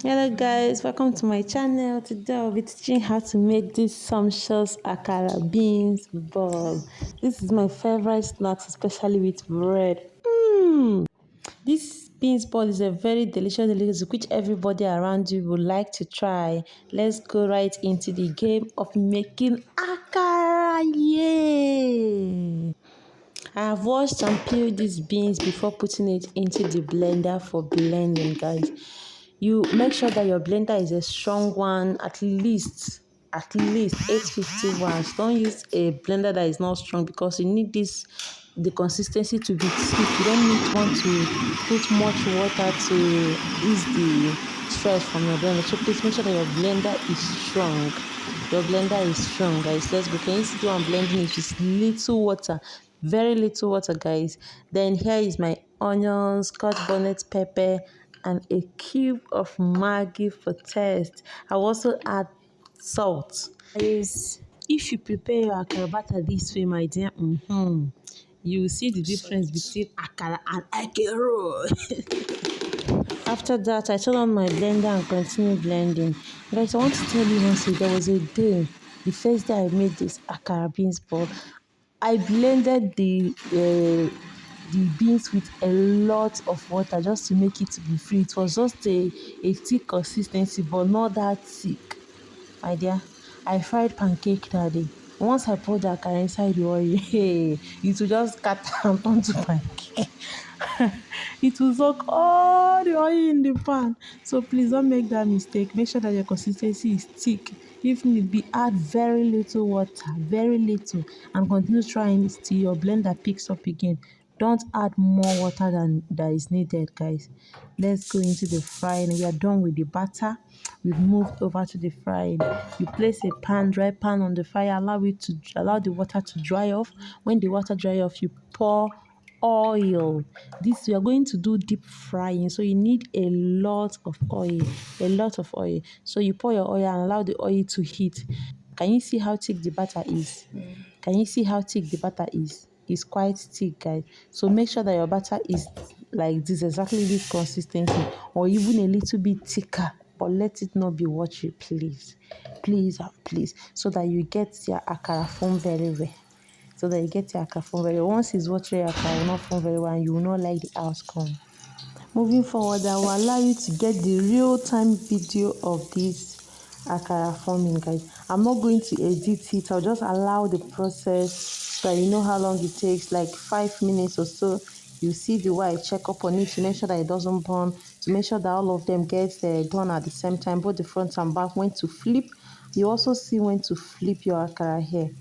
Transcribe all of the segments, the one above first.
Hello guys, welcome to my channel. Today I'll be teaching how to make this sumptuous akara beans ball. This is my favorite snack, especially with bread. This beans ball is a very delicious delicacy which everybody around you would like to try. Let's go right into the game of making akara. Yay! I have washed and peeled these beans before putting it into the blender for blending, guys. You make sure that your blender is a strong one, at least 850 watts. Don't use a blender that is not strong because you need the consistency to be thick. You don't want to put much water to ease the stress from your blender. So please make sure that your blender is strong. Your blender is strong, guys. Let's go. Can you see I'm blending it with little water? Very little water, guys. Then here is my onions, scotch bonnet pepper, and a cube of Maggi for taste. I'll also add salt. Guys, if you prepare your akara batter this way, my dear, you will see the difference between akara and akero. After that, I turn on my blender and continue blending. Guys, I want to tell you one thing. There was a day, the first day I made this akara beans ball, I blended the beans with a lot of water just to make it to be free. It was just a thick consistency, but not that thick. My dear, I fried pancake that day. Once I poured the akara inside the oil, hey, it will just scatter and turn to pancake. It will soak all the oil in the pan. So please don't make that mistake. Make sure that your consistency is thick. If need be, add very little water, very little, and continue trying till your blender picks up again. Don't add more water than that is needed, guys. Let's go into the frying. We are done with the batter. We've moved over to the frying. You place a dry pan on the fire. Allow the water to dry off. When the water dry off, you pour oil. This we are going to do deep frying, so you need a lot of oil. So you pour your oil and allow the oil to heat. Can you see how thick the batter is? Can you see how thick the batter is? It's quite thick, guys. So make sure that your batter is like this, exactly this consistency, or even a little bit thicker, but let it not be watery, please, so that you get your akara form very well. Once it's watery, akara will not form very well and you will not like the outcome. Moving forward, I will allow you to get the real-time video of this akara forming, guys. I'm not going to edit it. I'll just allow the process so that you know how long it takes, like 5 minutes or so. You see the way I check up on it to make sure that it doesn't burn, to make sure that all of them get done at the same time, both the front and back. When to flip, you also see when to flip your akara here.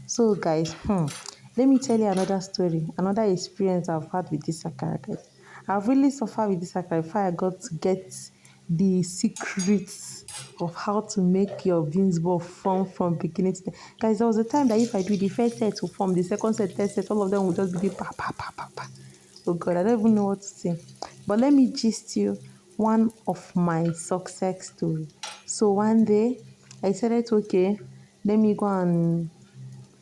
So guys, let me tell you another story, another experience I've had with this akara, guys. I've really suffered with this akara before I got to get the secrets of how to make your beans ball form from beginning to end. Guys, there was a time that if I do the first set to form, the second set, third set, all of them would just be the pa pa pa pa pa. Oh God, I don't even know what to say. But let me gist you one of my success story. So one day, I said, okay, let me go and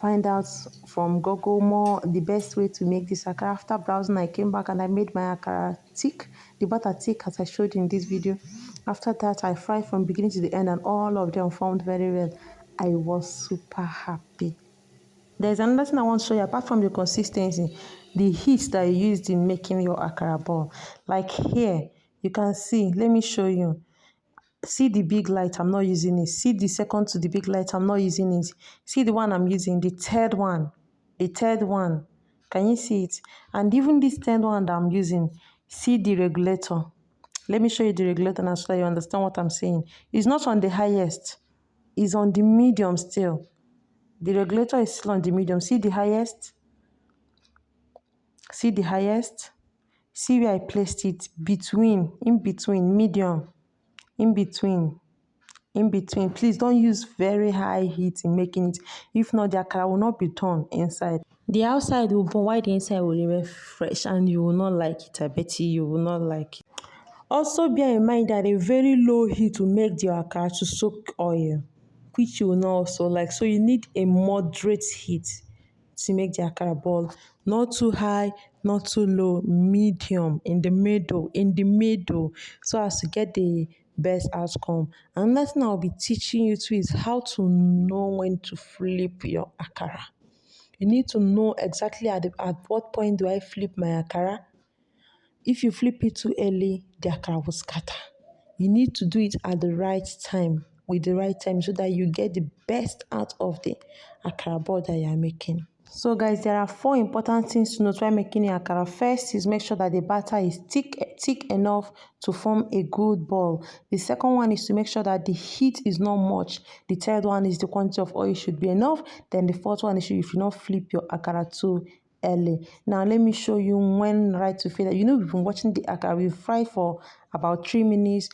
find out from Google the best way to make this akara. After browsing, I came back and I made my akara thick, the batter thick as I showed in this video. After that, I fried from beginning to the end and all of them formed very well. I was super happy. There's another thing I want to show you apart from the consistency, the heat that you used in making your akara ball. Like here, you can see, let me show you. See the big light, I'm not using it. See the second to the big light, I'm not using it. See the one I'm using, the third one. Can you see it? And even this third one that I'm using, see the regulator. Let me show you the regulator now so that you understand what I'm saying. It's not on the highest. It's on the medium still. The regulator is still on the medium. See the highest? See the highest? See where I placed it? In between, medium, in between. Please don't use very high heat in making it. If not, the akara will not be turned inside. The outside will burn while the inside will remain fresh, and you will not like it. I bet you will not like it. Also bear in mind that a very low heat will make the akara to soak oil, which you will not also like. So you need a moderate heat to make the akara ball. Not too high, not too low, medium, in the middle, so as to get the best outcome. Another thing I'll be teaching you too is how to know when to flip your akara. You need to know exactly at what point do I flip my akara. If you flip it too early, the akara will scatter. You need to do it at the right time, with the right time, so that you get the best out of the akara ball that you are making. So guys, there are 4 important things to note while making a akara. First is make sure that the batter is thick enough to form a good ball. The second one is to make sure that the heat is not much. The third one is the quantity of oil should be enough. Then the fourth one is you should not flip your akara too early. Now let me show you when right to failure. You know, we've been watching the akara. We fry for about 3 minutes.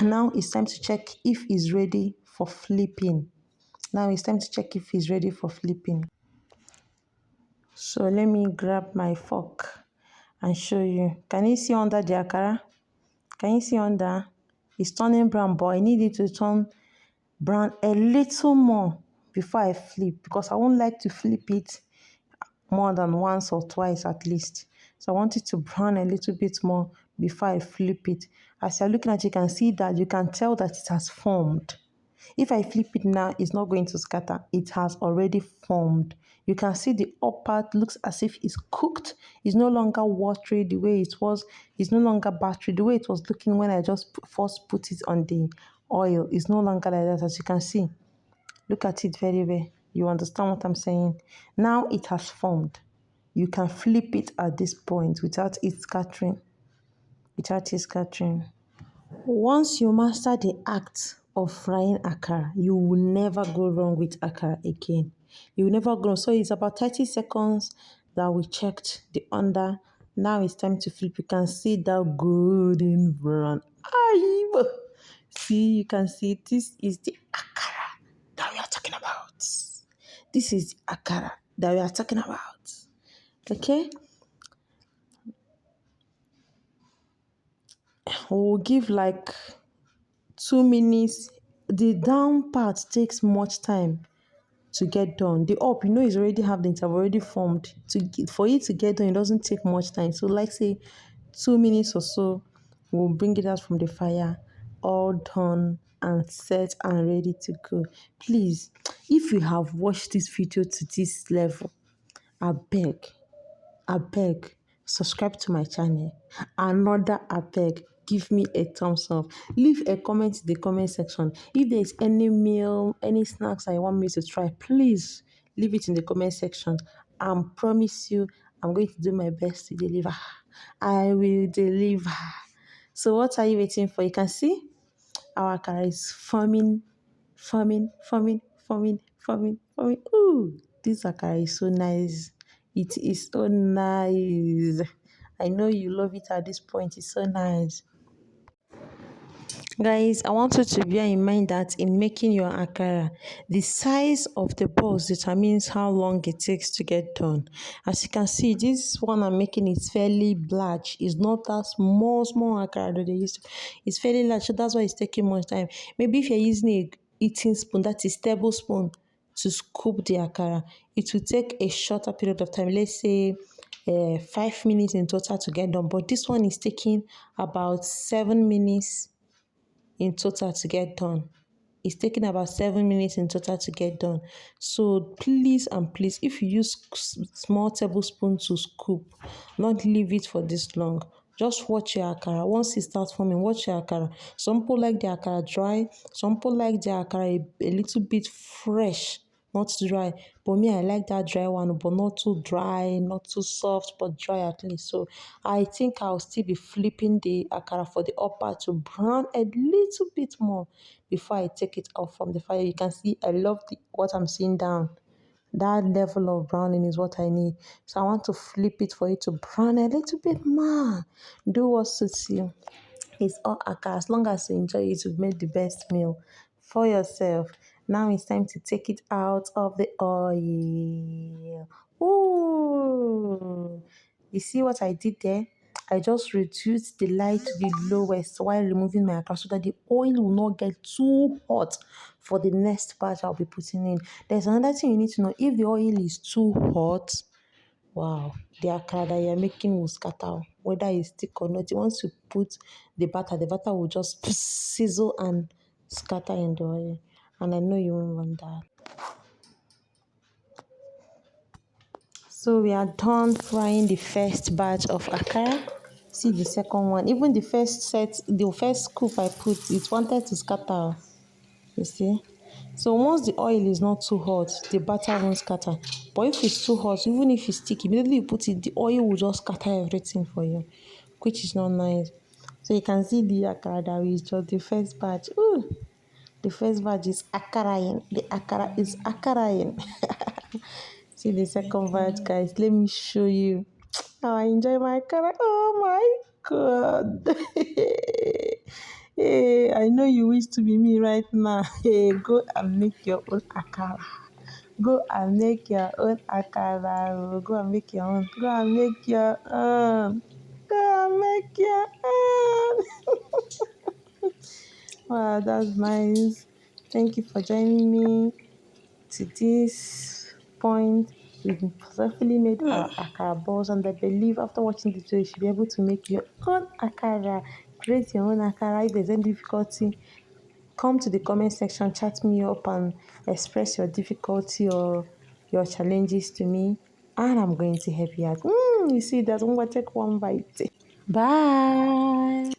Now it's time to check if it's ready for flipping. Now it's time to check if it's ready for flipping. So let me grab my fork and show you. Can you see under the akara? Can you see under? It's turning brown, but I need it to turn brown a little more before I flip, because I won't like to flip it more than once or twice at least. So I want it to brown a little bit more before I flip it. As you're looking at it, you can see that you can tell that it has formed. If I flip it now, it's not going to scatter. It has already formed. You can see the upper part looks as if it's cooked. It's no longer watery the way it was. It's no longer battery the way it was looking when I just first put it on the oil. It's no longer like that, as you can see. Look at it very well. You understand what I'm saying? Now it has formed. You can flip it at this point without it scattering. Once you master the act of frying akara, you will never go wrong with akara again. You will never go wrong. So it's about 30 seconds that we checked the under. Now it's time to flip. You can see that golden brown. Aye. See, you can see this is the akara that we are talking about. This is the akara that we are talking about. Okay? We'll give like 2 minutes. The down part takes much time to get done. The up, you know, is already have the interval already formed. For it to get done, it doesn't take much time. So like say 2 minutes or so, we'll bring it out from the fire, all done and set and ready to go. Please, if you have watched this video to this level, I beg, subscribe to my channel. Another abeg, give me a thumbs up. Leave a comment in the comment section. If there is any meal, any snacks that you want me to try, please leave it in the comment section. I promise you, I'm going to do my best to deliver. I will deliver. So what are you waiting for? You can see our akara is forming. Ooh, this akara is so nice. It is so nice. I know you love it at this point. It's so nice. Guys, I want you to bear in mind that in making your akara, the size of the balls determines how long it takes to get done. As you can see, this one I'm making is fairly large. It's not that small akara that they use. It's fairly large, so that's why it's taking much time. Maybe if you're using a eating spoon, that is tablespoon, to scoop the akara, it will take a shorter period of time. Let's say 5 minutes in total to get done. But this one is taking about 7 minutes in total to get done. It's taking about 7 minutes in total to get done. So please and please, if you use small tablespoon to scoop, not leave it for this long. Just watch your akara. Once it starts forming, watch your akara. Some people like the akara dry. Some people like the akara a little bit fresh, not dry. But me, I like that dry one, but not too dry, not too soft, but dry at least. So I think I'll still be flipping the akara for the upper to brown a little bit more before I take it out from the fire. You can see I love what I'm seeing down. That level of browning is what I need. So I want to flip it for it to brown a little bit more. Do what suits you. It's all akara. As long as you enjoy it, you've made the best meal for yourself. Now it's time to take it out of the oil. Ooh. You see what I did there? I just reduced the light to the lowest while removing my akara so that the oil will not get too hot for the next batch I'll be putting in. There's another thing you need to know. If the oil is too hot, wow, the akara that you're making will scatter, whether it's thick or not. Once you put the batter will just sizzle and scatter in the oil. And I know you won't want that. So we are done frying the first batch of akara. See the second one. Even the first set, the first scoop I put, it wanted to scatter. You see? So once the oil is not too hot, the batter won't scatter. But if it's too hot, even if it's sticky, immediately you put it, the oil will just scatter everything for you, which is not nice. So you can see the akara that we just the first batch. Ooh, the first batch is akaraing. The akara is akaraing. See the second batch, guys. Let me show you how I enjoy my akara. Oh my God. Hey, I know you wish to be me right now. Hey, go and make your own akara. Go and make your own akara. Oh. Go and make your own. Go and make your own. Go and make your own. Wow, that's nice. Thank you for joining me to this point. We've successfully made our akara balls, and I believe after watching the video, you should be able to make your own akara. Create your own akara. If there's any difficulty, come to the comment section, chat me up, and express your difficulty or your challenges to me, and I'm going to help you out. You see, that one take one bite. Bye.